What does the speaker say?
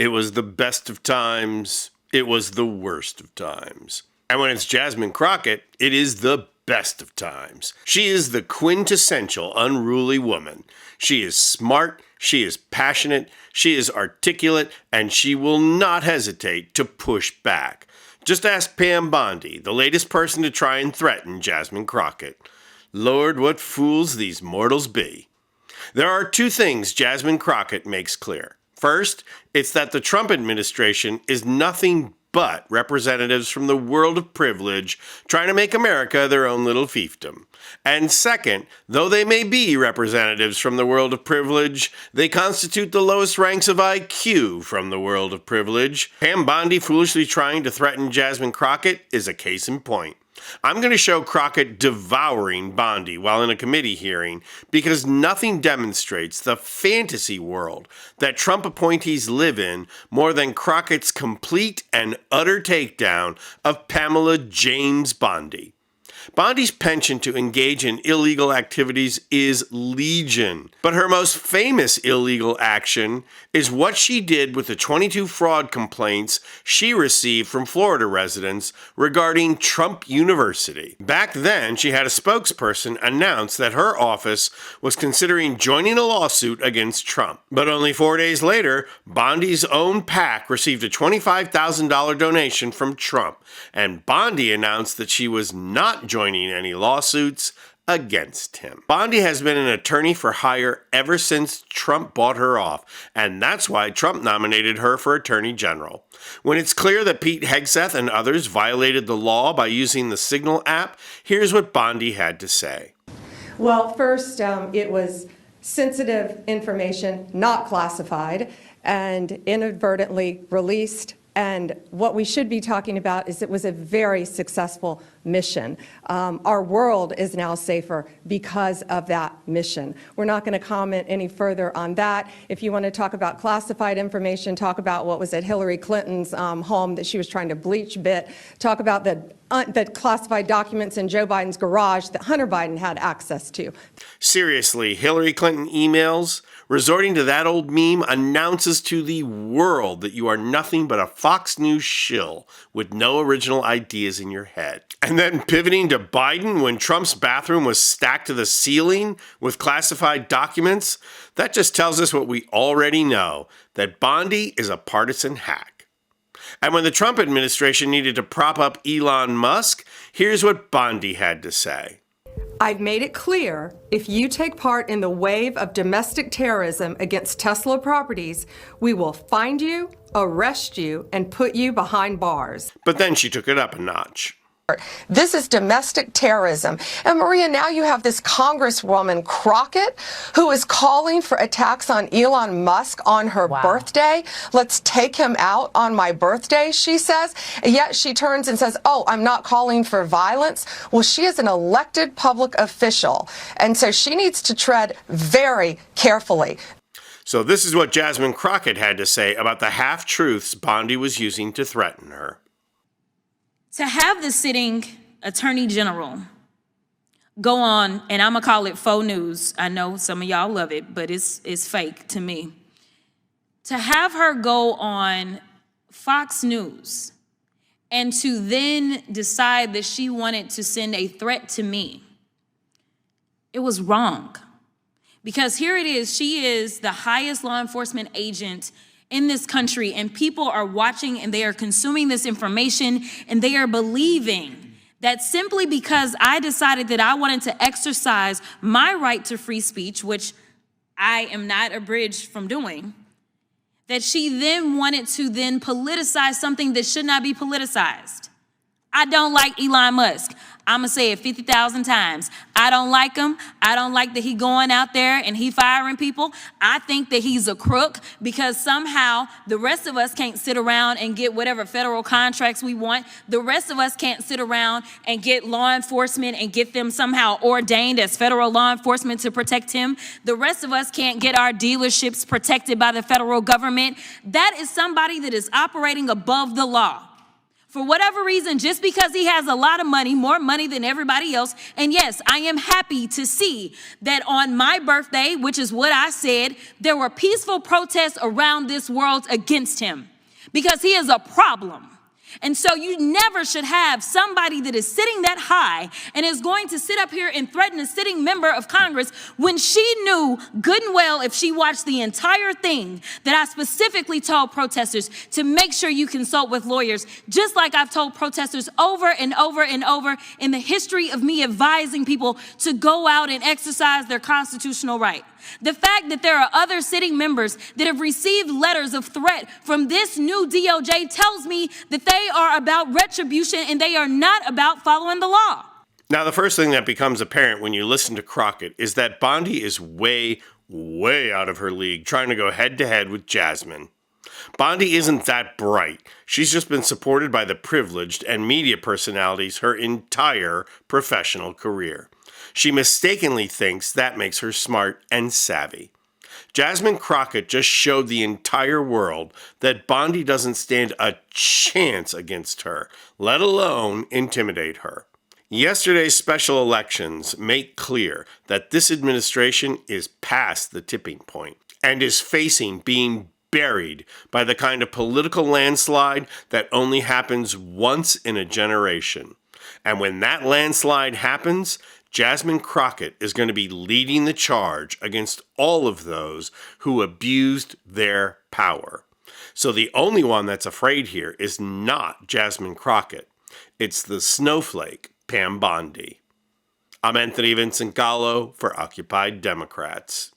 It was the best of times. It was the worst of times. And when it's Jasmine Crockett, it is the best of times. She is the quintessential unruly woman. She is smart, she is passionate, she is articulate, and she will not hesitate to push back. Just ask Pam Bondi, the latest person to try and threaten Jasmine Crockett. Lord, what fools these mortals be. There are two things Jasmine Crockett makes clear. First, it's that the Trump administration is nothing but representatives from the world of privilege trying to make America their own little fiefdom. And second, though they may be representatives from the world of privilege, they constitute the lowest ranks of IQ from the world of privilege. Pam Bondi foolishly trying to threaten Jasmine Crockett is a case in point. I'm going to show Crockett devouring Bondi while in a committee hearing because nothing demonstrates the fantasy world that Trump appointees live in more than Crockett's complete and utter takedown of Pamela James Bondi. Bondi's penchant to engage in illegal activities is legion, but her most famous illegal action is what she did with the 22 fraud complaints she received from Florida residents regarding Trump University. Back then, she had a spokesperson announce that her office was considering joining a lawsuit against Trump. But only 4 days later, Bondi's own PAC received a $25,000 donation from Trump, and Bondi announced that she was not joining any lawsuits against him. Bondi has been an attorney for hire ever since Trump bought her off, and that's why Trump nominated her for Attorney General. When it's clear that Pete Hegseth and others violated the law by using the Signal app, here's what Bondi had to say. Well, first, it was sensitive information, not classified, and inadvertently released. And what we should be talking about is it was a very successful mission. Our world is now safer because of that mission. We're not going to comment any further on that. If you want to talk about classified information, talk about what was at Hillary Clinton's home that she was trying to bleach bit, talk about the classified documents in Joe Biden's garage that Hunter Biden had access to. Seriously, Hillary Clinton emails? Resorting to that old meme announces to the world that you are nothing but a Fox News shill with no original ideas in your head. And then pivoting to Biden when Trump's bathroom was stacked to the ceiling with classified documents, that just tells us what we already know, that Bondi is a partisan hack. And when the Trump administration needed to prop up Elon Musk, here's what Bondi had to say. I've made it clear, if you take part in the wave of domestic terrorism against Tesla properties, we will find you, arrest you, and put you behind bars. But then she took it up a notch. This is domestic terrorism. And Maria, now you have this Congresswoman Crockett who is calling for attacks on Elon Musk on her birthday. Let's take him out on my birthday, she says. And yet she turns and says, oh, I'm not calling for violence. Well, she is an elected public official. And so she needs to tread very carefully. So this is what Jasmine Crockett had to say about the half-truths Bondi was using to threaten her. To have the sitting attorney general go on, and I'm gonna call it faux news. I know some of y'all love it, but it's fake to me. To have her go on Fox News and to then decide that she wanted to send a threat to me, it was wrong. Because here it is, she is the highest law enforcement agent in this country, and people are watching and they are consuming this information and they are believing that simply because I decided that I wanted to exercise my right to free speech, which I am not abridged from doing, that she then wanted to then politicize something that should not be politicized. I don't like Elon Musk. I'm gonna say it 50,000 times. I don't like him. I don't like that he going out there and he firing people. I think that he's a crook because somehow the rest of us can't sit around and get whatever federal contracts we want. The rest of us can't sit around and get law enforcement and get them somehow ordained as federal law enforcement to protect him. The rest of us can't get our dealerships protected by the federal government. That is somebody that is operating above the law. For whatever reason, just because he has a lot of money, more money than everybody else. And yes, I am happy to see that on my birthday, which is what I said, there were peaceful protests around this world against him because he is a problem. And so you never should have somebody that is sitting that high and is going to sit up here and threaten a sitting member of Congress when she knew good and well, if she watched the entire thing, that I specifically told protesters to make sure you consult with lawyers, just like I've told protesters over and over and over in the history of me advising people to go out and exercise their constitutional right. The fact that there are other sitting members that have received letters of threat from this new DOJ tells me that they are about retribution and they are not about following the law. Now, the first thing that becomes apparent when you listen to Crockett is that Bondi is way, way out of her league trying to go head-to-head with Jasmine. Bondi isn't that bright. She's just been supported by the privileged and media personalities her entire professional career. She mistakenly thinks that makes her smart and savvy. Jasmine Crockett just showed the entire world that Bondi doesn't stand a chance against her, let alone intimidate her. Yesterday's special elections make clear that this administration is past the tipping point and is facing being buried by the kind of political landslide that only happens once in a generation. And when that landslide happens, Jasmine Crockett is going to be leading the charge against all of those who abused their power. So the only one that's afraid here is not Jasmine Crockett. It's the snowflake, Pam Bondi. I'm Anthony Vincent Gallo for Occupied Democrats.